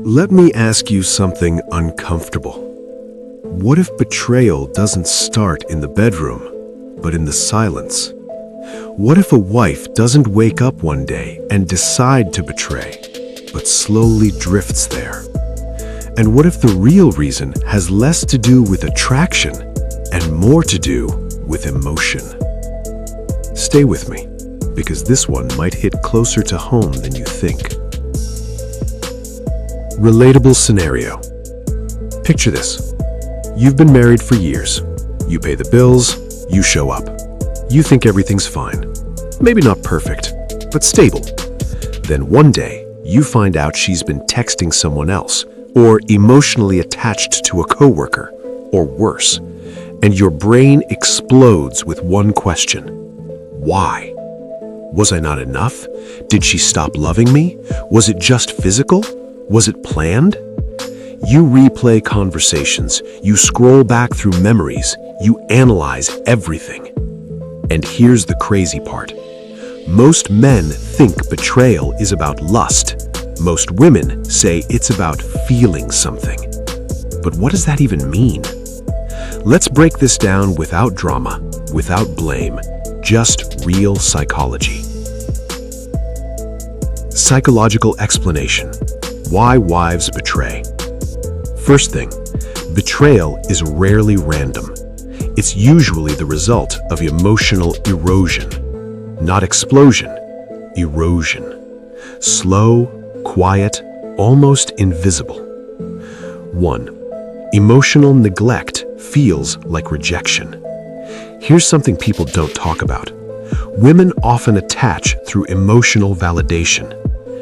Let me ask you something uncomfortable. What if betrayal doesn't start in the bedroom, but in the silence? What if a wife doesn't wake up one day and decide to betray, but slowly drifts there? And what if the real reason has less to do with attraction and more to do with emotion? Stay with me, because this one might hit closer to home than you think. Relatable scenario. Picture this. You've been married for years. You pay the bills, you show up. You think everything's fine. Maybe not perfect, but stable. Then one day, you find out she's been texting someone else, or emotionally attached to a coworker, or worse, and your brain explodes with one question. Why? Was I not enough? Did she stop loving me? Was it just physical? Was it planned? You replay conversations, you scroll back through memories, you analyze everything. And here's the crazy part. Most men think betrayal is about lust. Most women say it's about feeling something. But what does that even mean? Let's break this down without drama, without blame, just real psychology. Psychological explanation. Why wives betray. First thing, betrayal is rarely random. It's usually the result of emotional erosion. Not explosion, erosion. Slow, quiet, almost invisible. 1. Emotional neglect feels like rejection. Here's something people don't talk about. Women often attach through emotional validation.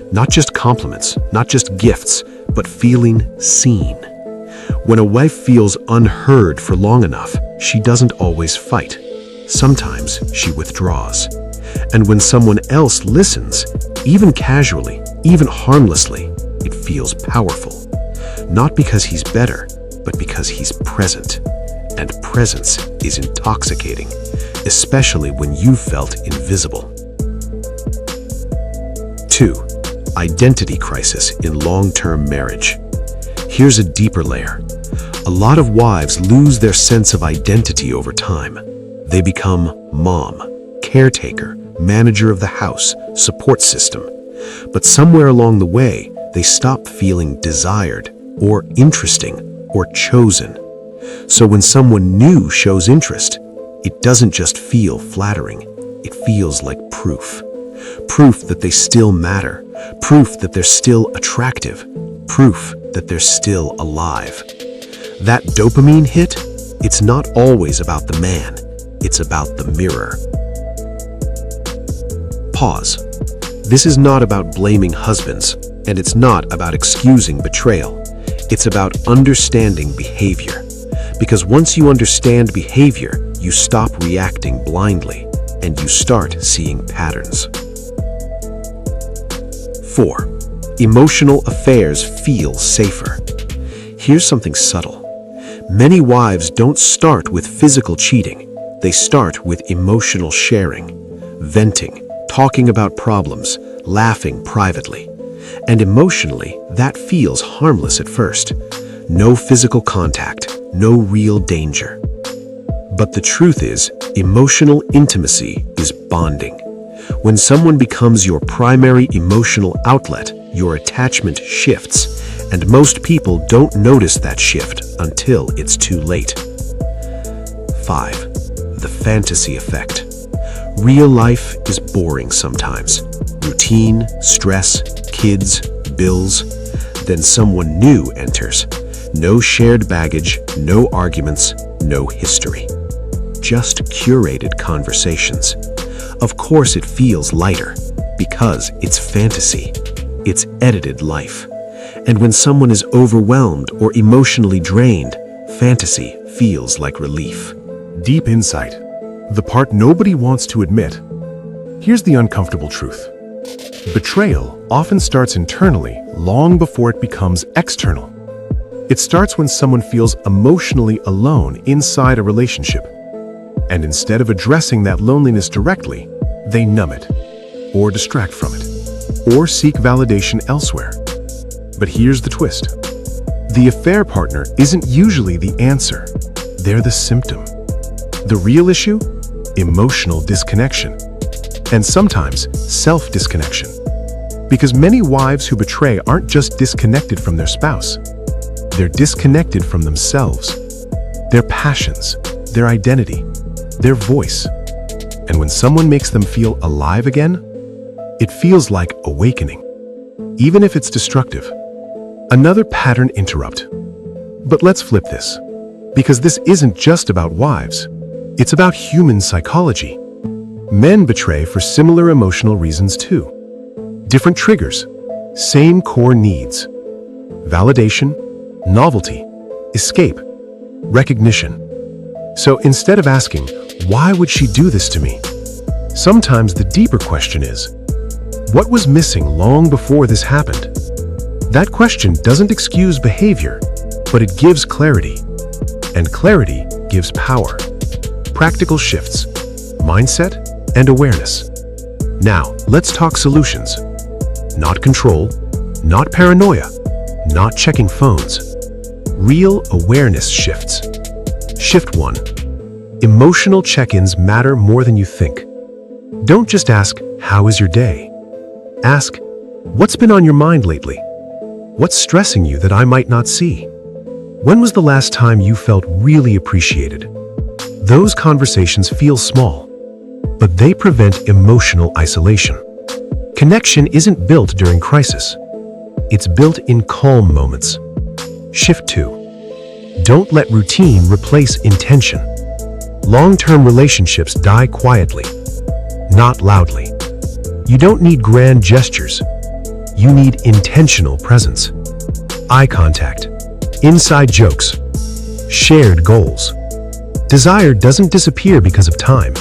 Not just compliments, not just gifts, but feeling seen. When a wife feels unheard for long enough, she doesn't always fight. Sometimes she withdraws. And when someone else listens, even casually, even harmlessly, it feels powerful. Not because he's better, but because he's present. And presence is intoxicating, especially when you felt invisible. 2. Identity crisis in long-term marriage. Here's a deeper layer. A lot of wives lose their sense of identity over time. They become mom, caretaker, manager of the house, support system. But somewhere along the way, they stop feeling desired, or interesting, or chosen. So when someone new shows interest, it doesn't just feel flattering, it feels like proof. Proof that they still matter, proof that they're still attractive, proof that they're still alive. That dopamine hit, it's not always about the man, it's about the mirror. Pause. This is not about blaming husbands, and it's not about excusing betrayal. It's about understanding behavior. Because once you understand behavior, you stop reacting blindly, and you start seeing patterns. 4. Emotional affairs feel safer. Here's something subtle. Many wives don't start with physical cheating. They start with emotional sharing, venting, talking about problems, laughing privately. And emotionally, that feels harmless at first. No physical contact, no real danger. But the truth is, emotional intimacy is bonding. When someone becomes your primary emotional outlet, your attachment shifts, and most people don't notice that shift until it's too late. 5. The fantasy effect. Real life is boring sometimes. Routine, stress, kids, bills. Then someone new enters. No shared baggage, no arguments, no history. Just curated conversations. Of course it feels lighter, because it's fantasy. It's edited life. And when someone is overwhelmed or emotionally drained, fantasy feels like relief. Deep insight. The part nobody wants to admit. Here's the uncomfortable truth. Betrayal often starts internally long before it becomes external. It starts when someone feels emotionally alone inside a relationship. And instead of addressing that loneliness directly, they numb it, or distract from it, or seek validation elsewhere. But here's the twist. The affair partner isn't usually the answer. They're the symptom. The real issue? Emotional disconnection. And sometimes self-disconnection. Because many wives who betray aren't just disconnected from their spouse. They're disconnected from themselves, their passions, their identity, their voice. And when someone makes them feel alive again, it feels like awakening, even if it's destructive. Another pattern interrupt. But let's flip this, because this isn't just about wives. It's about human psychology. Men betray for similar emotional reasons too. Different triggers, same core needs. Validation, novelty, escape, recognition. So instead of asking, why would she do this to me? Sometimes the deeper question is, what was missing long before this happened? That question doesn't excuse behavior, but it gives clarity. And clarity gives power. Practical shifts, mindset, and awareness. Now, let's talk solutions. Not control, not paranoia, not checking phones. Real awareness shifts. Shift 1. Emotional check-ins matter more than you think. Don't just ask, how is your day? Ask, what's been on your mind lately? What's stressing you that I might not see? When was the last time you felt really appreciated? Those conversations feel small, but they prevent emotional isolation. Connection isn't built during crisis. It's built in calm moments. Shift 2. Don't let routine replace intention. Long-term relationships die quietly, not loudly. You don't need grand gestures. You need intentional presence. Eye contact, inside jokes, shared goals. Desire doesn't disappear because of time.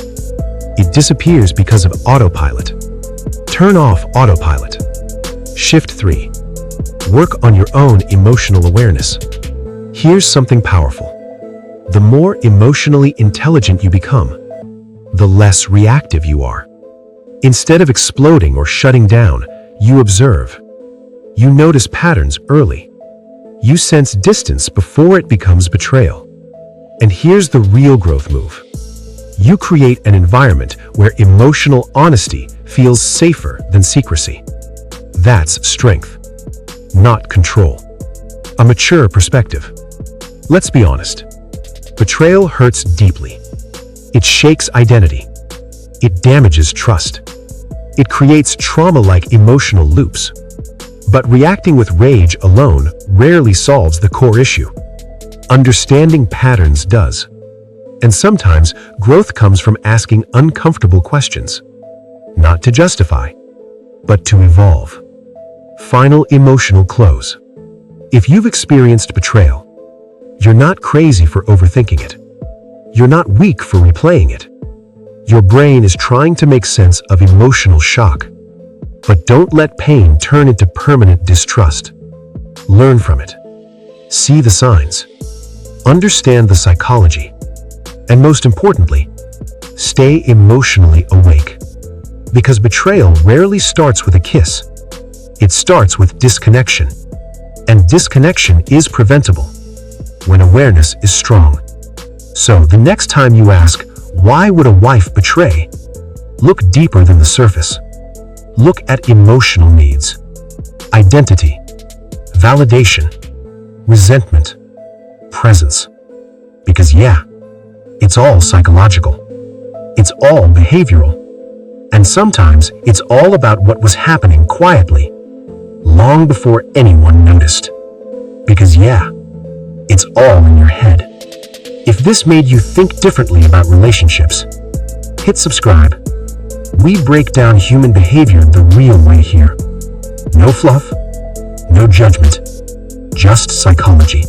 It disappears because of autopilot. Turn off autopilot. Shift 3. Work on your own emotional awareness. Here's something powerful. The more emotionally intelligent you become, the less reactive you are. Instead of exploding or shutting down, you observe. You notice patterns early. You sense distance before it becomes betrayal. And here's the real growth move. You create an environment where emotional honesty feels safer than secrecy. That's strength, not control. A mature perspective. Let's be honest. Betrayal hurts deeply. It shakes identity. It damages trust. It creates trauma-like emotional loops. But reacting with rage alone rarely solves the core issue. Understanding patterns does. And sometimes growth comes from asking uncomfortable questions. Not to justify, but to evolve. Final emotional close. If you've experienced betrayal, you're not crazy for overthinking it. You're not weak for replaying it. Your brain is trying to make sense of emotional shock. But don't let pain turn into permanent distrust. Learn from it. See the signs. Understand the psychology. And most importantly, stay emotionally awake. Because betrayal rarely starts with a kiss. It starts with disconnection. And disconnection is preventable when awareness is strong. So the next time you ask, why would a wife betray? Look deeper than the surface. Look at emotional needs, identity, validation, resentment, presence. Because yeah, it's all psychological. It's all behavioral. And sometimes it's all about what was happening quietly, long before anyone noticed. Because yeah, it's all in your head. If this made you think differently about relationships, hit subscribe. We break down human behavior the real way here. No fluff, no judgment, just psychology.